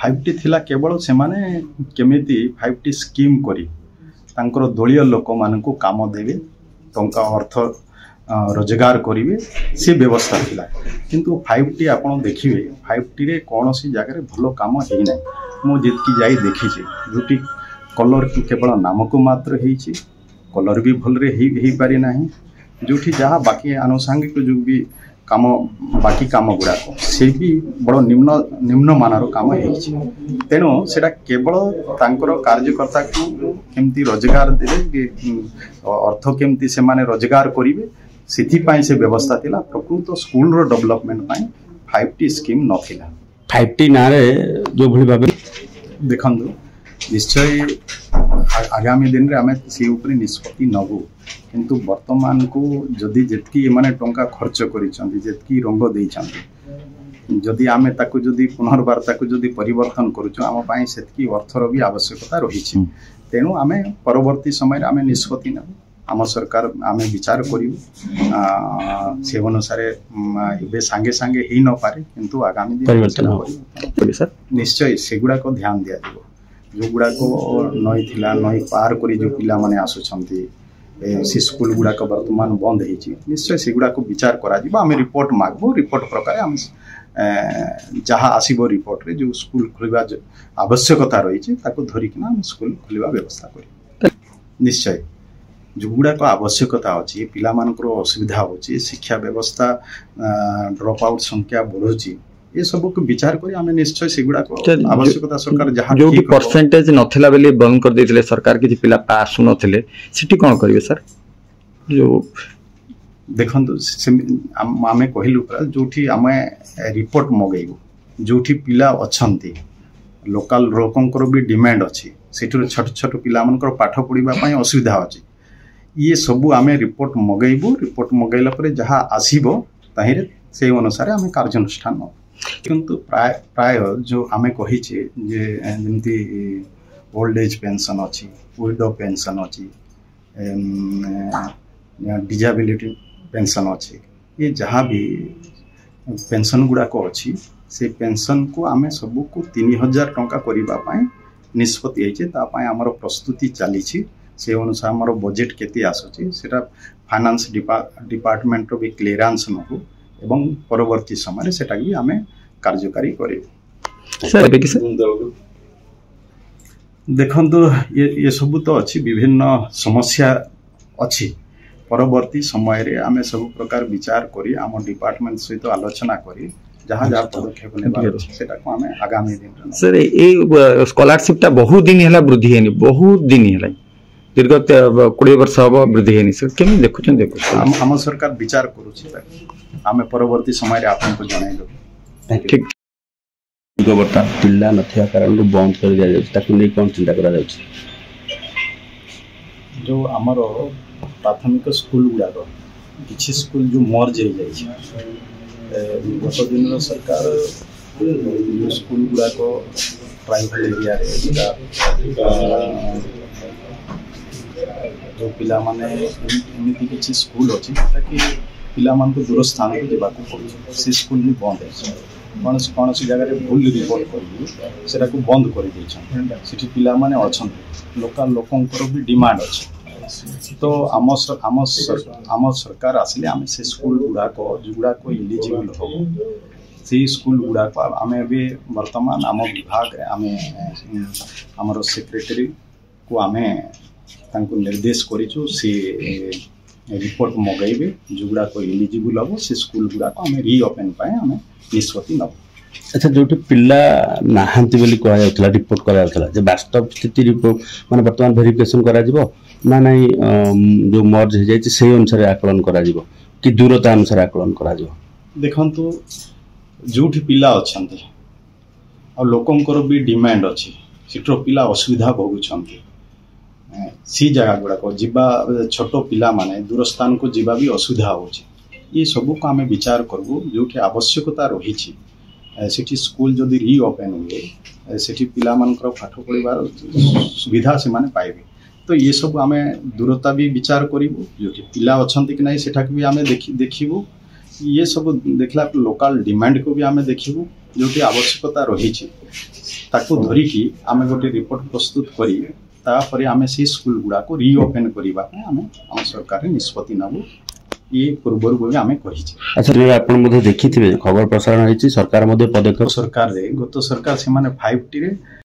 5T थिला केवल से माने केमिति 5T स्कीम करी तांकर दलीय लोक मानकु काम देवे टंका अर्थ रोजगार करेंगे से व्यवस्था थिला किंतु 5T आपन देखिए 5T रे कौन सी जगह भलो काम है ना मु जितकी जाई देखी जोटी कलर की केवल नाम को मात्र है कलर भी भल रे ही पारि नाही जोठी जहाँ बाकी आनुषंगिक जो भी काम बाकी काम गुड़ाक से भी बड़ निम्न मानर काम तेणु सेटा केवल तांकर कार्यकर्ता को केमती रोजगार देवे अर्थ केमती से माने रोजगार करेंगे से व्यवस्था थिला प्रकृत स्कूल रो डेवलपमेंट पाई 5T स्कीम नथिला 5T नारे जो भली भाबे देखंदु निश्चय आगामी दिन रे आमे से ऊपर निष्पत्ति नबु किंतु वर्तमान को जदि जेतकी माने टंका खर्च करिसंती जेतकी रंग देइसंती जदि आमे ताकु जदि पुनर्बार ताकु जदि परिवर्तन करूछु आम पाई सेतकी अर्थर भी आवश्यकता रहिछि तेनु आमे परवर्ती समय आमे निष्पत्ति नबु आम सरकार आमे विचार करिवु से अनुसार एबे सांगे सांगे ही न पारे किंतु आगामी दिन परिवर्तन सर निश्चय सेगुडा को ध्यान दिया दिबो जो गुड़ा को नई थिला नई पार करी जो पिला माने आसुछंती से स्कूल गुड़ा को वर्तमान बंद होइछि निश्चय से गुड़ा को विचार करा दिबो आमे रिपोर्ट मागबो रिपोर्ट प्रकार हम जहाँ आसीबो रिपोर्ट रे जो स्कूल खोलिबा आवश्यकता रहिछि ताको धरि किना हम स्कूल खोलिबा व्यवस्था करी निश्चय जो गुड़ा को आवश्यकता अछि पिला मानकर असुविधा होछि शिक्षा व्यवस्था ड्रॉप आउट संख्या बढ़ुछि ये सब को विचार करी हमें निश्चय सेगुड़ा को आवश्यकता सरकार जहाँ जो भी परसेंटेज नथिला बेले बंद कर देथिले सरकार कि पिला पास नथिले सिटी कोन करिवे सर जो देखंतु आमे कहिलु पर जोठी आमे रिपोर्ट मगैबो जोठी पिला अछंती लोकल लोकंकर भी डिमांड अछि सेठुर छोट छोट पिला मनकर पाठ पढिबा पई असुविधा अछि ये सब आमे रिपोर्ट मगैबो रिपोर्ट मगैला पर जहाँ आसीबो ताहिरे से अनुसार आमे कार्यानुष्ठान किंतु प्राय जो आमे कहिचे जे जेमती ओल्ड एज पेंशन अछि विडो पेंशन अछि डिसेबिलिटी पेंशन अछि ये जहाँ भी पेंशन गुड़ा को अछि से पेंशन को आमे सब को 3000 टंका करिबा पई निष्पत्ति होइचे ता पई हमर प्रस्तुति चली छी से अनुसार हमर बजेट केते आसुची सेटा फाइनेंस डिपार्टमेंट रो भी क्लियरेंस नहु एवं परवर्ती समय सेटा भी आमे कार्यकारी करे सर देखंतु ये सब तो अच्छी विभिन्न समस्या अच्छी परवर्ती समय रे आमे सब प्रकार विचार करी आम डिपार्टमेंट सहित आलोचना करी जहाँ जहाँ पदक्षेप नेबार सेटा को आमे आगामी दिन सर ए स्कॉलरशिप ता बहुत दिन हला वृद्धि हेनी बहुत दिन हला दीर्घ 20 वर्ष अब वृद्धि हेनी सर केम देखुछन हम सरकार विचार करूछि आमे परवर्ती समय रे आपन को जणाइलो ठीक गोबरता पिल्ला नथिया कारण बंद कर दिया जाय ताकु नै कोन चिंता करा जाय जो हमरो प्राथमिक स्कूल गुडा किछि स्कूल जो मर्ज हो जाय गत दिन सरकार स्कूल गुडा को ट्राइबल एरिया रे जो पिला माने एमिति किछि स्कूल अछि ताकि पिला मान को दूर स्थान को जेबा को पड़छ से स्कूल भी बंद है कौन सी जगह भूल रिपोर्ट कर सेटा को बंद कर दैछन सिटी पिला माने अछन लोकल लोकंकर भी डिमांड अछि तो आम सरकार आसले आम से स्कूल गुड़ा को एलिजिबल हो से स्कूल गुड़ा को आम भी वर्तमान आम विभाग आम आमर सेक्रेटरी को आम निर्देश करिछु से रिपोर्ट मगैबे जोगुड़ा को एलिजिबल हम से स्कूल गुड़ा को आम रीओपन पाए आम निष्पत्ति नब अच्छा जो पिला नाहांती बोली कहा जाउतला रिपोर्ट करा जाउतला जे वास्तव स्थिति रिपोर्ट माने वर्तमान वेरिफिकेशन करा जिवो ना नहीं जो मर्ज हो जाय से अनुसार आकलन करा जिवो कि दूरता अनुसार आकलन करा जिवो देखंतु जोठी पिला अछंती और लोकंकर भी डिमांड अछि सिट्रो पिला असुविधा भोगुछंती सी जगह गुड़ा को जीवा छोट पिला माने दूर स्थान को जीवा भी असुविधा होछि ये सब को आम विचार करबू जो आवश्यकता रही सेठी स्कूल जदि रीओपन हुए सेठी पिला मानकर पाठ पढ़ार सुविधा से माने पाइबे तो ये सब आम दूरता भी विचार करूँ जो पिला अच्छा कि ना सेठा भी आम देखू ये सब देखला लोकल डिमांड को भी आम देखू जो आवश्यकता रही ताकू धरिकी आम गोटे रिपोर्ट प्रस्तुत करी तापर आम से स्कूल गुड़ा को रिओपन करने आम सरकार निष्पत्ति नबू ये पूर्वर भी आम कही। अच्छा आपन देखिए खबर प्रसारण होती सरकार पदक्षेप सरकार गत सरकार से 5T